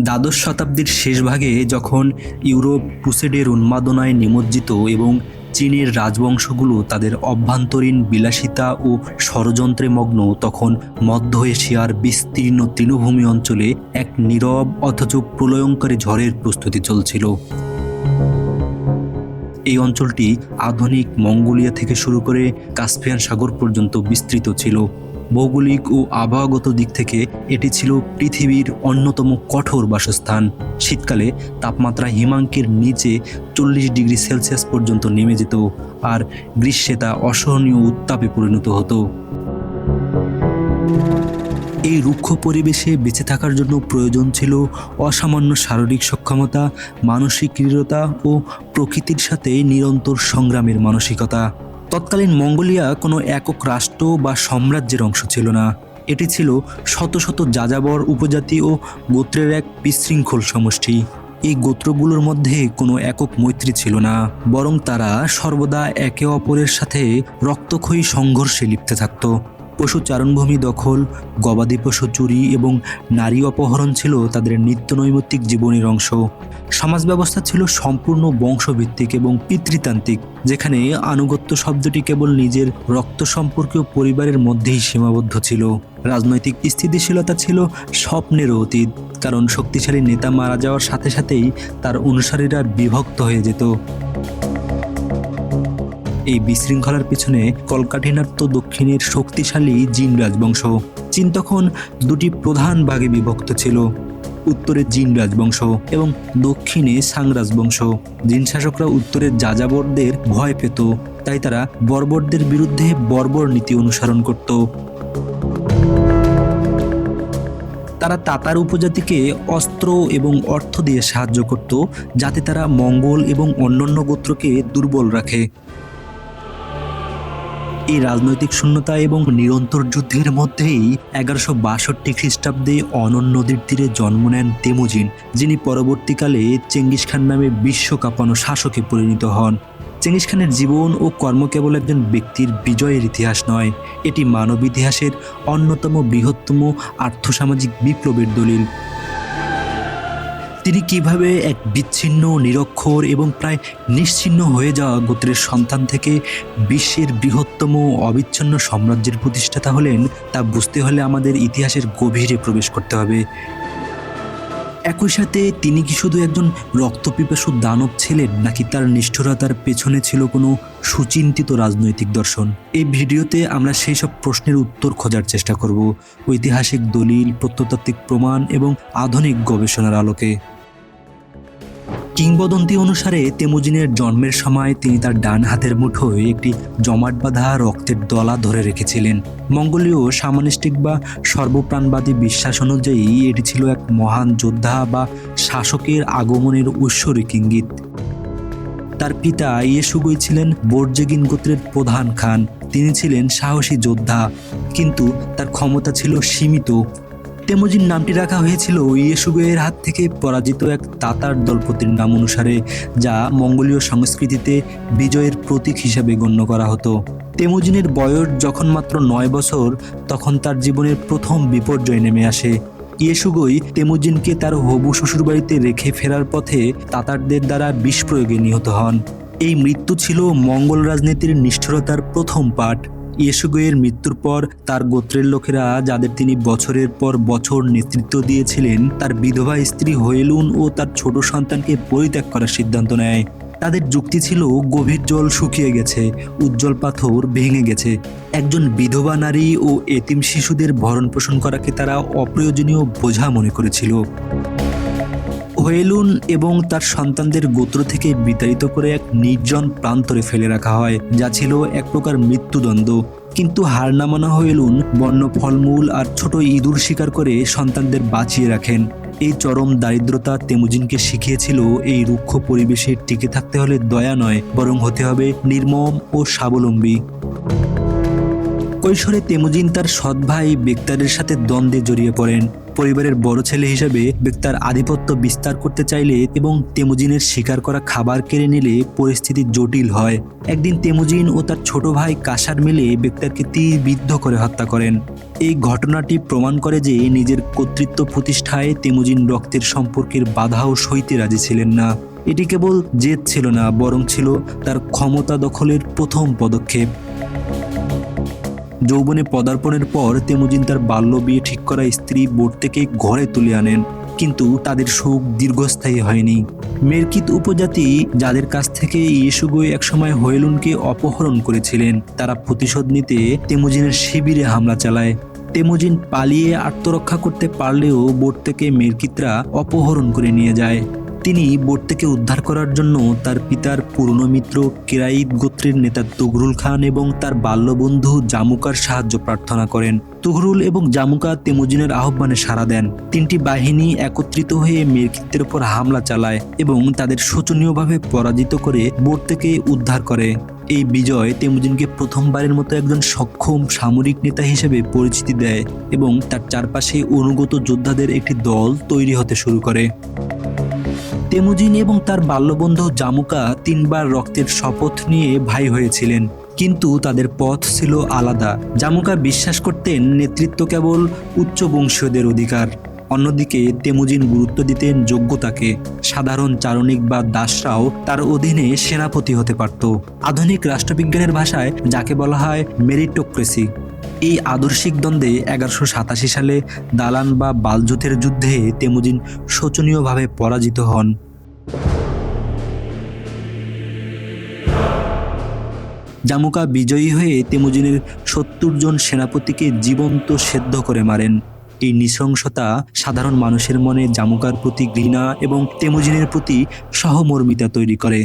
দ্বাদশ শতাব্দীর শেষ ভাগে যখন ইউরোপ ক্রুসেডের উন্মাদনায় নিমজ্জিত এবং চীনের রাজবংশগুলো তাদের অভ্যন্তরীণ বিলাসিতা ও ষড়যন্ত্রে মগ্ন, তখন মধ্য এশিয়ার বিস্তীর্ণ তৃণভূমি অঞ্চলে এক নীরব অথচ প্রলয়ঙ্করী ঝড়ের প্রস্তুতি চলছিল। এই অঞ্চলটি আধুনিক মঙ্গোলিয়া থেকে শুরু করে কাস্পিয়ান সাগর পর্যন্ত বিস্তৃত ছিল। ভৌগোলিক ও আবহাওয়াগত দিক থেকে এটি ছিল পৃথিবীর অন্যতম কঠোর বাসস্থান। শীতকালে তাপমাত্রা হিমাঙ্কের নিচে 40 ডিগ্রি সেলসিয়াস পর্যন্ত নেমে যেত, আর গ্রীষ্মে তা অসহনীয় উত্তাপে পরিণত হতো। এই রুক্ষ পরিবেশে বেঁচে থাকার জন্য প্রয়োজন ছিল অসামান্য শারীরিক সক্ষমতা, মানসিক দৃঢ়তা ও প্রকৃতির সাথে নিরন্তর সংগ্রামের মানসিকতা। তৎকালীন মঙ্গোলিয়া কোনো একক রাষ্ট্র বা সাম্রাজ্যের অংশ ছিল না। এটি ছিল শত শত যাযাবর উপজাতি ও গোত্রের এক বিশৃঙ্খল সমষ্টি। এই গোত্রগুলোর মধ্যে কোনো একক মৈত্রী ছিল না, বরং তারা সর্বদা একে অপরের সাথে রক্তক্ষয়ী সংঘর্ষে লিপ্ত থাকত। পশু চারণভূমি দখল, গবাদি পশু চুরি এবং নারী অপহরণ ছিল তাদের নিত্যনৈমিত্তিক জীবনের অংশ। সমাজ ব্যবস্থা ছিল সম্পূর্ণ বংশভিত্তিক এবং পিতৃতান্ত্রিক, যেখানে আনুগত্য শব্দটি কেবল নিজের রক্ত সম্পর্কীয় পরিবারের মধ্যেই সীমাবদ্ধ ছিল। রাজনৈতিক স্থিতিশীলতা ছিল স্বপ্নেরও অতীত, কারণ শক্তিশালী নেতা মারা যাওয়ার সাথে সাথেই তার অনুসারীরা বিভক্ত হয়ে যেত। এই বিশৃঙ্খলার পিছনে কলকাঠিনাত্য দক্ষিণের শক্তিশালী জিন রাজবংশ। চীন তখন দুটি প্রধান ভাগে বিভক্ত ছিল, উত্তরে জিন রাজবংশ এবং দক্ষিণে সাং রাজবংশ। জিন শাসকরা উত্তরের যাযাবরদের ভয় পেত, তাই তারা বর্বরদের বিরুদ্ধে বর্বর নীতি অনুসরণ করত। তারা তাতার উপজাতিকে অস্ত্র এবং অর্থ দিয়ে সাহায্য করত, যাতে তারা মঙ্গল এবং অন্যান্য গোত্রকে দুর্বল রাখে। এই রাজনৈতিক শূন্যতা এবং নিরন্তর যুদ্ধের মধ্যেই 1162 খ্রিস্টাব্দে অনন নদীর তীরে জন্ম নেন তেমুজিন, যিনি পরবর্তীকালে চেঙ্গিস খান নামে বিশ্ব কাঁপানো শাসকে পরিণত হন। চেঙ্গিস খানের জীবন ও কর্ম কেবল একজন ব্যক্তির বিজয়ের ইতিহাস নয়, এটি মানব ইতিহাসের অন্যতম বৃহত্তম আর্থসামাজিক বিপ্লবের দলিল। তিনি কিভাবে এক বিচ্ছিন্ন, নিরক্ষর এবং প্রায় নিশ্চিহ্ন হয়ে যাওয়া গোত্রের সন্তান থেকে বিশ্বের বৃহত্তম অবিচ্ছিন্ন সাম্রাজ্যের প্রতিষ্ঠাতা হলেন, তা বুঝতে হলে আমাদের ইতিহাসের গভীরে প্রবেশ করতে হবে। একই সাথে তিনি কি শুধু একজন রক্তপিপাসু দানব ছিলেন, নাকি তার নিষ্ঠুরতার পেছনে ছিল কোনো সুচিন্তিত রাজনৈতিক দর্শন? এই ভিডিওতে আমরা সেই সব প্রশ্নের উত্তর খোঁজার চেষ্টা করব, ঐতিহাসিক দলিল, প্রত্নতাত্ত্বিক প্রমাণ এবং আধুনিক গবেষণার আলোকে। কিংবদন্তি অনুসারে তেমুজিনের জন্মের সময় তিনি তার ডান হাতের মুঠোয় একটি জমাট বাঁধা রক্তের দলা ধরে রেখেছিলেন। মঙ্গোলীয় সামনিস্টিক বা সর্বপ্রাণবাদী বিশ্বাস অনুযায়ী এটি ছিল এক মহান যোদ্ধা বা শাসকের আগমনের ঐশ্বরিক ইঙ্গিত। তার পিতা ইয়েসুগুই ছিলেন বোরজেগিন গোত্রের প্রধান খান। তিনি ছিলেন সাহসী যোদ্ধা, কিন্তু তার ক্ষমতা ছিল সীমিত। তেমুজিন নামটি রাখা হয়েছিল ইয়েসুগুয়ের হাত থেকে পরাজিত এক তাতার দলপতির নাম অনুসারে, যা মঙ্গোলীয় সংস্কৃতিতে বিজয়ের প্রতীক হিসাবে গণ্য করা হতো। তেমুজিনের বয়স যখন মাত্র 9 বছর, তখন তার জীবনের প্রথম বিপর্যয় নেমে আসে। ইয়েসুগুই তেমুজিনকে তার হবু শ্বশুরবাড়িতে রেখে ফেরার পথে তাতারদের দ্বারা বিষ প্রয়োগে নিহত হন। এই মৃত্যু ছিল মঙ্গল রাজনীতির নিষ্ঠুরতার প্রথম পাঠ। ইয়েসুগুয়ের মৃত্যুর পর তার গোত্রের লোকেরা, যাদের তিনি বছরের পর বছর নেতৃত্ব দিয়েছিলেন, তার বিধবা স্ত্রী হোয়েলুন ও তার ছোট সন্তানকে পরিত্যাগ করার সিদ্ধান্ত নেয়। তাদের যুক্তি ছিল, গভীর জল শুকিয়ে গেছে, উজ্জ্বল পাথর ভেঙে গেছে। একজন বিধবা নারী ও এতিম শিশুদের ভরণ পোষণ করাকে তারা অপ্রয়োজনীয় বোঝা মনে করেছিল। হোয়েলুন এবং তার সন্তানদের গোত্র থেকে বিতাড়িত করে এক নির্জন প্রান্তরে ফেলে রাখা হয়, যা ছিল এক প্রকার মৃত্যুদণ্ড। কিন্তু হার না মানা হোয়েলুন বন্য ফলমূল আর ছোট ইঁদুর শিকার করে সন্তানদের বাঁচিয়ে রাখেন। এই চরম দারিদ্রতা তেমুজিনকে শিখিয়েছিল, এই রুক্ষ পরিবেশে টিকে থাকতে হলে দয়া নয়, বরং হতে হবে নির্মম ও স্বাবলম্বী। কৈশোরে তেমুজিন তার সৎ ভাই বেক্তারের সাথে দ্বন্দ্বে জড়িয়ে পড়েন। পরিবারের বড় ছেলে হিসেবে বেক্তার আধিপত্য বিস্তার করতে চাইলে এবং তেমুজিনের শিকার করা খাবার কেড়ে নিলে পরিস্থিতি জটিল হয়। একদিন তেমুজিন ও তার ছোট ভাই কাসার মিলে বেক্তারকে তীরবিদ্ধ করে হত্যা করেন। এই ঘটনাটি প্রমাণ করে যে নিজের কর্তৃত্ব প্রতিষ্ঠায় তেমুজিন রক্তের সম্পর্কের বাধাও সইতে রাজি ছিলেন না। এটি কেবল জেদ ছিল না, বরং ছিল তার ক্ষমতা দখলের প্রথম পদক্ষেপ। যৌবনে পদার্পণের পর তেমুজিন তার বাল্য বিয়ে ঠিক করা স্ত্রী বোট থেকে ঘরে তুলে আনেন, কিন্তু তাদের সুখ দীর্ঘস্থায়ী হয়নি। মেরকিত উপজাতি, যাদের কাছ থেকে ইয়েসুগো একসময় হোয়েলুনকে অপহরণ করেছিলেন, তারা প্রতিশোধ নিতে তেমুজিনের শিবিরে হামলা চালায়। তেমুজিন পালিয়ে আত্মরক্ষা করতে পারলেও বোট থেকে মেরকিতরা অপহরণ করে নিয়ে যায়। তিনি বোট থেকে উদ্ধার করার জন্য তার পিতার পুরনো মিত্র কেরাইত গোত্রের নেতা তুঘরুল খান এবং তার বাল্যবন্ধু জামুকার সাহায্য প্রার্থনা করেন। তুঘরুল এবং জামুকা তেমুজিনের আহ্বানে সাড়া দেন। তিনটি বাহিনী একত্রিত হয়ে মেরকিতদের উপর হামলা চালায় এবং তাদের শোচনীয়ভাবে পরাজিত করে বোট থেকে উদ্ধার করে। এই বিজয় তেমুজিনকে প্রথমবারের মতো একজন সক্ষম সামরিক নেতা হিসেবে পরিচিতি দেয় এবং তার চারপাশে অনুগত যোদ্ধাদের একটি দল তৈরি হতে শুরু করে। তেমুজিন এবং তার বাল্যবন্ধু জামুকা 3 বার রক্তের শপথ নিয়ে ভাই হয়েছিলেন, কিন্তু তাদের পথ ছিল আলাদা। জামুকা বিশ্বাস করতেন নেতৃত্ব কেবল উচ্চ বংশীয়দের অধিকার। অন্যদিকে তেমুজিন গুরুত্ব দিতেন যোগ্যতাকে। সাধারণ চারণিক বা দাসরাও তার অধীনে সেনাপতি হতে পারত। আধুনিক রাষ্ট্রবিজ্ঞানের ভাষায় যাকে বলা হয় মেরিটোক্রেসি। এই আদর্শিক দ্বন্দ্বে 1187 সালে দালান বা বালজুতের যুদ্ধে তেমুজিন শোচনীয়ভাবে পরাজিত হন। জামুকা বিজয়ী হয়ে তেমুজিনের 70 জন সেনাপতিকে জীবন্ত সেদ্ধ করে মারেন। এই নৃশংসতা সাধারণ মানুষের মনে জামুকার প্রতি ঘৃণা এবং তেমুজিনের প্রতি সহমর্মিতা তৈরি করে।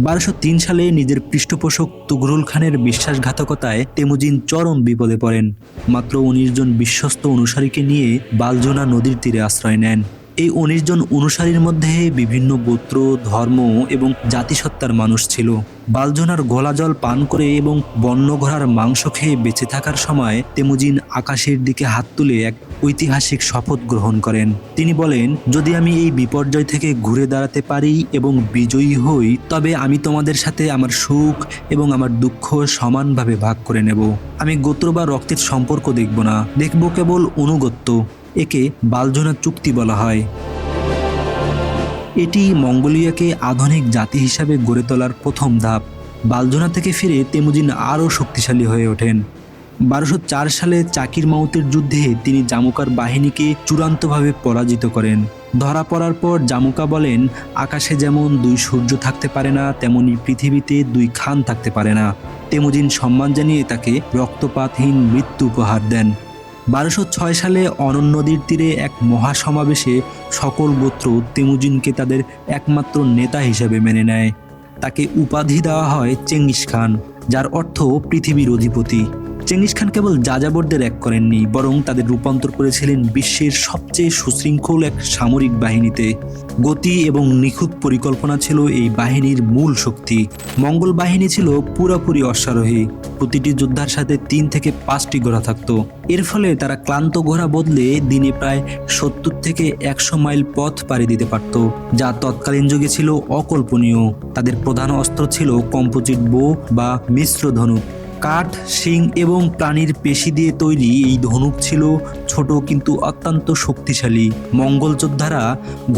1203 সালে নিজের পৃষ্ঠপোষক তুঘরুল খানের বিশ্বাসঘাতকতায় তেমুজিন চরম বিপদে পড়েন। মাত্র 19 জন বিশ্বস্ত অনুসারীকে নিয়ে বালজোনা নদীর তীরে আশ্রয় নেন। এই 19 জন অনুসারীর মধ্যে বিভিন্ন গোত্র, ধর্ম এবং জাতিসত্তার মানুষ ছিল। বালজোনার গোলা জল পান করে এবং বন্য ঘোড়ার মাংস খেয়ে বেঁচে থাকার সময় তেমুজিন আকাশের দিকে হাত তুলে এক ঐতিহাসিক শপথ গ্রহণ করেন। তিনি বলেন, যদি আমি এই বিপর্যয় থেকে ঘুরে দাঁড়াতে পারি এবং বিজয়ী হই, তবে আমি তোমাদের সাথে আমার সুখ এবং আমার দুঃখ সমানভাবে ভাগ করে নেব। আমি গোত্র বা রক্তের সম্পর্ক দেখব না, দেখব কেবল অনুগত্য। একে বালজোনা চুক্তি বলা হয়। এটি মঙ্গোলিয়াকে আধুনিক জাতি হিসাবে গড়ে তোলার প্রথম ধাপ। বালজোনা থেকে ফিরে তেমুজিন আরও শক্তিশালী হয়ে ওঠেন। 1204 সালে চাকির মাউতের যুদ্ধে তিনি জামুকার বাহিনীকে চূড়ান্তভাবে পরাজিত করেন। ধরা পড়ার পর জামুকা বলেন, আকাশে যেমন 2 সূর্য থাকতে পারে না, তেমনি পৃথিবীতে 2 খান থাকতে পারে না। তেমুজিন সম্মান জানিয়ে তাকে রক্তপাতহীন মৃত্যু উপহার দেন। 1206 সালে অনন নদীর তীরে এক মহাসমাবেশে সকল গোত্র তেমুজিনকে তাদের একমাত্র নেতা হিসেবে মেনে নেয়। তাকে উপাধি দেওয়া হয় চেঙ্গিস খান, যার অর্থ পৃথিবীর অধিপতি। চেঙ্গিস খান কেবল যাযাবরদের এক করেননি, বরং তাদের রূপান্তর করেছিলেন বিশ্বের সবচেয়ে সুশৃঙ্খল এক সামরিক বাহিনীতে। গতি এবং নিখুঁত পরিকল্পনা ছিল এই বাহিনীর মূল শক্তি। মঙ্গল বাহিনী ছিল পুরোপুরি অশ্বারোহী। প্রতিটি যোদ্ধার সাথে 3 থেকে 5টি ঘোড়া থাকত। এর ফলে তারা ক্লান্ত ঘোড়া বদলে দিনে প্রায় 70 থেকে 100 মাইল পথ পাড়ি দিতে পারত, যা তৎকালীন যুগে ছিল অকল্পনীয়। তাদের প্রধান অস্ত্র ছিল কম্পোজিট বো বা মিশ্র ধনুক। কাঠ, শিং এবং প্রাণীর পেশি দিয়ে তৈরি এই ধনুক ছিল ছোট কিন্তু অত্যন্ত শক্তিশালী। মঙ্গল যোদ্ধারা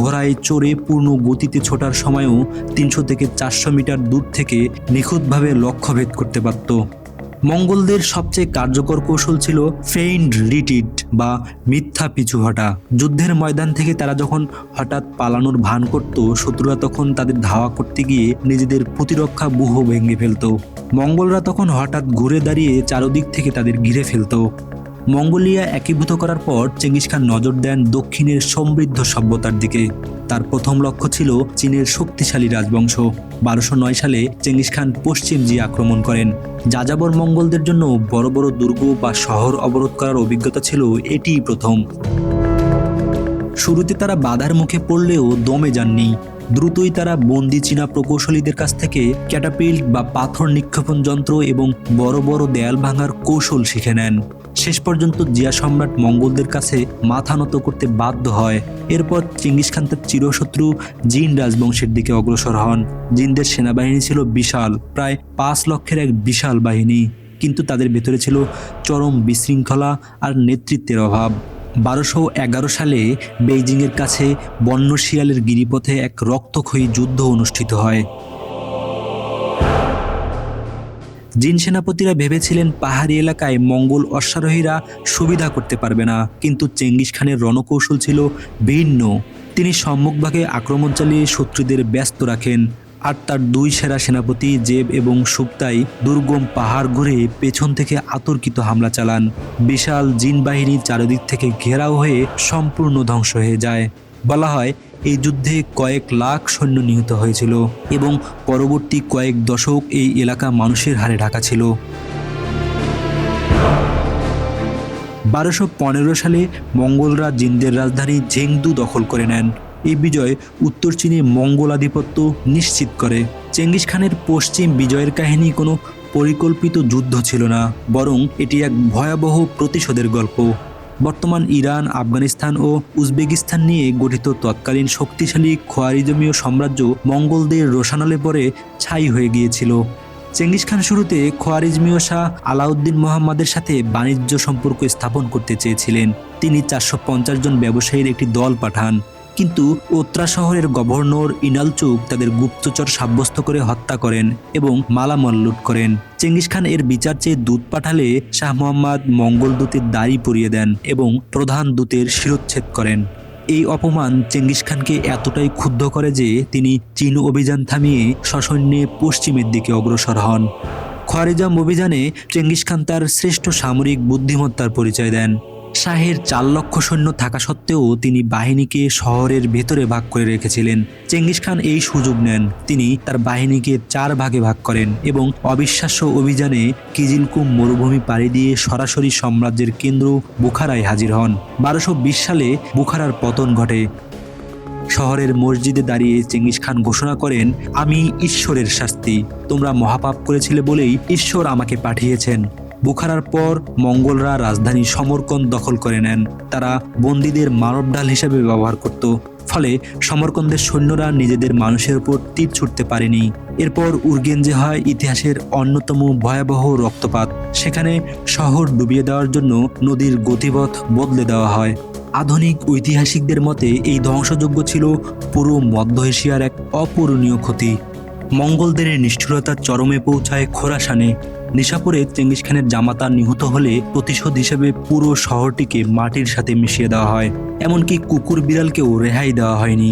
ঘোড়ায় চড়ে পূর্ণ গতিতে ছোটার সময়ও 300 থেকে 400 মিটার দূর থেকে নিখুঁতভাবে লক্ষ্যভেদ করতে পারত। মঙ্গলদের সবচেয়ে কার্যকর কৌশল ছিল ফেইন্ড রিট্রিট বা মিথ্যা পিছু হটা। যুদ্ধের ময়দান থেকে তারা যখন হঠাৎ পালানোর ভান করত, শত্রুরা তখন তাদের ধাওয়া করতে গিয়ে নিজেদের প্রতিরক্ষা ব্যূহ ভেঙে ফেলত। মঙ্গলরা তখন হঠাৎ ঘুরে দাঁড়িয়ে চারদিক থেকে তাদের ঘিরে ফেলত। মঙ্গোলিয়া একীভূত করার পর চেঙ্গিস খান নজর দেন দক্ষিণের সমৃদ্ধ সভ্যতার দিকে। তার প্রথম লক্ষ্য ছিল চীনের শক্তিশালী রাজবংশ। 1209 সালে চেঙ্গিস খান পশ্চিম জি আক্রমণ করেন। যাযাবর মঙ্গলদের জন্য বড় বড় দুর্গ বা শহর অবরোধ করার অভিজ্ঞতা ছিল এটিই প্রথম। শুরুতে তারা বাধার মুখে পড়লেও দমে যাননি। দ্রুতই তারা বন্দি চীনা প্রকৌশলীদের কাছ থেকে ক্যাটাপিল্ট বা পাথর নিক্ষেপণ যন্ত্র এবং বড় বড় দেয়াল ভাঙার কৌশল শিখে নেন। শেষ পর্যন্ত জিয়া সম্রাট মঙ্গলদের কাছে মাথা নত করতে বাধ্য হয়। এরপর চেঙ্গিস খান তার চিরশত্রু জিন রাজবংশের দিকে অগ্রসর হন। জিনদের সেনাবাহিনী ছিল বিশাল, প্রায় 5 লক্ষের এক বিশাল বাহিনী, কিন্তু তাদের ভেতরে ছিল চরম বিশৃঙ্খলা আর নেতৃত্বের অভাব। 1211 সালে বেইজিংয়ের কাছে বন্য শিয়ালের গিরিপথে এক রক্তক্ষয়ী যুদ্ধ অনুষ্ঠিত হয়। জিন সেনাপতিরা ভেবেছিলেন পাহাড়ি এলাকায় মঙ্গল অশ্বারোহীরা সুবিধা করতে পারবে না, কিন্তু চেঙ্গিস খানের রণকৌশল ছিল ভিন্ন। তিনি সম্মুখভাগে আক্রমণ চালিয়ে শত্রুদের ব্যস্ত রাখেন, আর তার 2 সেরা সেনাপতি জেব এবং সুক্তাই দুর্গম পাহাড় ঘুরে পেছন থেকে আতর্কিত হামলা চালান। বিশাল জিন বাহিনী চারিদিক থেকে ঘেরাও হয়ে সম্পূর্ণ ধ্বংস হয়ে যায়। বলা হয় এই যুদ্ধে কয়েক লাখ সৈন্য নিহত হয়েছিল এবং পরবর্তী কয়েক দশক এই এলাকা মানুষের হারে ঢাকা ছিল। 1215 সালে মঙ্গলরা জিনদের রাজধানী ঝেংদু দখল করে নেন। এই বিজয় উত্তর চীনে মঙ্গল আধিপত্য নিশ্চিত করে। চেঙ্গিস খানের পশ্চিম বিজয়ের কাহিনী কোনো পরিকল্পিত যুদ্ধ ছিল না, বরং এটি এক ভয়াবহ প্রতিশোধের গল্প। বর্তমান ইরান, আফগানিস্তান ও উজবেকিস্তান নিয়ে গঠিত তৎকালীন শক্তিশালী খোয়ারিজমীয় সাম্রাজ্য মঙ্গলদের রোশানলে পরে ছাই হয়ে গিয়েছিল। চেঙ্গিস খান শুরুতে খোয়ারিজমীয় শাহ আলাউদ্দিন মোহাম্মদের সাথে বাণিজ্য সম্পর্ক স্থাপন করতে চেয়েছিলেন। তিনি 450 জন ব্যবসায়ীর একটি দল পাঠান, কিন্তু ওত্রা শহরের গভর্নর ইনালচুক তাদের গুপ্তচর সাব্যস্ত করে হত্যা করেন এবং মালামাল লুট করেন। চেঙ্গিস খান এর বিচার চেয়ে দূত পাঠালে শাহ মোহাম্মদ মঙ্গল দূতের দাড়ি পরিয়ে দেন এবং প্রধান দূতের শিরচ্ছেদ করেন। এই অপমান চেঙ্গিস খানকে এতটাই ক্ষুব্ধ করে যে তিনি চীন অভিযান থামিয়ে সসৈন্যে পশ্চিমের দিকে অগ্রসর হন। খোয়ারিজম অভিযানে চেঙ্গিস খান তার শ্রেষ্ঠ সামরিক বুদ্ধিমত্তার পরিচয় দেন। শাহের 4 লক্ষ সৈন্য থাকা সত্ত্বেও তিনি বাহিনীকে শহরের ভেতরে ভাগ করে রেখেছিলেন। চেঙ্গিস খান এই সুযোগ নেন। তিনি তার বাহিনীকে 4 ভাগে ভাগ করেন এবং অবিশ্বাস্য অভিযানে কিজিলকুম মরুভূমি পাড়ি দিয়ে সরাসরি সাম্রাজ্যের কেন্দ্র বুখারায় হাজির হন। 1220 সালে বুখারার পতন ঘটে। শহরের মসজিদে দাঁড়িয়ে চেঙ্গিস খান ঘোষণা করেন, আমি ঈশ্বরের শাস্তি, তোমরা মহাপাপ করেছিলে বলেই ঈশ্বর আমাকে পাঠিয়েছেন। বুখারার পর মঙ্গলরা রাজধানী সমরকন্দ দখল করে নেন। তারা বন্দীদের মানবঢাল হিসেবে ব্যবহার করত, ফলে সমরকন্দের সৈন্যরা নিজেদের মানুষের উপর তীর ছুটতে পারেনি। এরপর উর্গেঞ্জে হয় ইতিহাসের অন্যতম ভয়াবহ রক্তপাত। সেখানে শহর ডুবিয়ে দেওয়ার জন্য নদীর গতিপথ বদলে দেওয়া হয়। আধুনিক ঐতিহাসিকদের মতে এই ধ্বংসযজ্ঞ ছিল পুরো মধ্য এশিয়ার এক অপূরণীয় ক্ষতি। মঙ্গলদের নিষ্ঠুরতার চরমে পৌঁছায় খোরাসানে। নিশাপুরে চেঙ্গিস খানের জামাতা নিহত হলে প্রতিশোধ হিসেবে পুরো শহরটিকে মাটির সাথে মিশিয়ে দেওয়া হয়। এমনকি কুকুর বিড়ালকেও রেহাই দেওয়া হয়নি।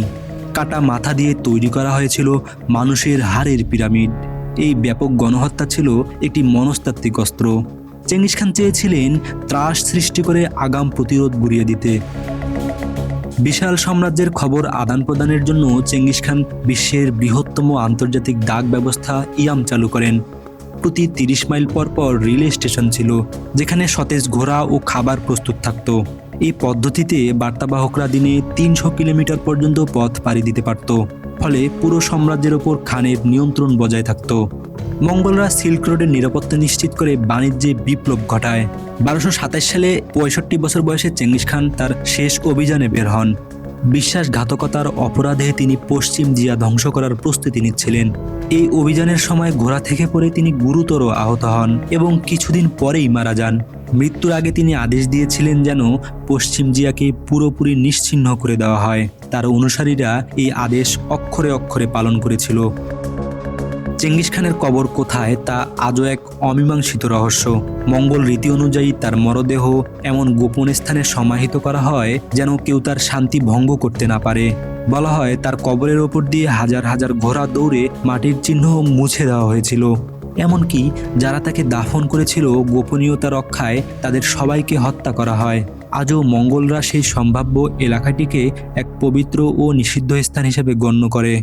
কাটা মাথা দিয়ে তৈরি করা হয়েছিল মানুষের হাড়ের পিরামিড। এই ব্যাপক গণহত্যা ছিল একটি মনস্তাত্ত্বিক অস্ত্র। চেঙ্গিস খান চেয়েছিলেন ত্রাস সৃষ্টি করে আগাম প্রতিরোধ গুড়িয়ে দিতে। বিশাল সাম্রাজ্যের খবর আদান প্রদানের জন্য চেঙ্গিস খান বিশ্বের বৃহত্তম আন্তর্জাতিক ডাক ব্যবস্থা ইয়াম চালু করেন। প্রতি 30 মাইল পর পর রিলে স্টেশন ছিল, যেখানে সতেজ ঘোড়া ও খাবার প্রস্তুত থাকত। এই পদ্ধতিতে বার্তাবাহকরা দিনে 300 কিলোমিটার পর্যন্ত পথ পাড়ি দিতে পারত, ফলে পুরো সাম্রাজ্যের ওপর খানের নিয়ন্ত্রণ বজায় থাকত। মঙ্গলরা সিল্ক রোডের নিরাপত্তা নিশ্চিত করে বাণিজ্যে বিপ্লব ঘটায়। 1227 সালে 65 বছর বয়সে চেঙ্গিস খান তার শেষ অভিযানে বের হন। বিশ্বাসঘাতকতার অপরাধে তিনি পশ্চিম জিয়া ধ্বংস করার প্রস্তুতি নিচ্ছিলেন। এই অভিযানের সময় ঘোড়া থেকে পড়ে তিনি গুরুতর আহত হন এবং কিছুদিন পরেই মারা যান। মৃত্যুর আগে তিনি আদেশ দিয়েছিলেন যেন পশ্চিম জিয়াকে পুরোপুরি নিশ্চিহ্ন করে দেওয়া হয়। তার অনুসারীরা এই আদেশ অক্ষরে অক্ষরে পালন করেছিল। চেঙ্গিস খানের কবর কোথায় তা আজও এক অমীমাংসিত রহস্য। মঙ্গল রীতি অনুযায়ী তার মরদেহ এমন গোপন স্থানে সমাহিত করা হয় যেন কেউ তার শান্তি ভঙ্গ করতে না পারে। বলা হয় তার কবরের ওপর দিয়ে হাজার হাজার ঘোড়া দৌড়ে মাটির চিহ্ন মুছে দেওয়া হয়েছিল। এমনকি যারা তাকে দাফন করেছিল গোপনীয়তা রক্ষায় তাদের সবাইকে হত্যা করা হয়। আজও মঙ্গলরা সেই সম্ভাব্য এলাকাটিকে এক পবিত্র ও নিষিদ্ধ স্থান হিসেবে গণ্য করে।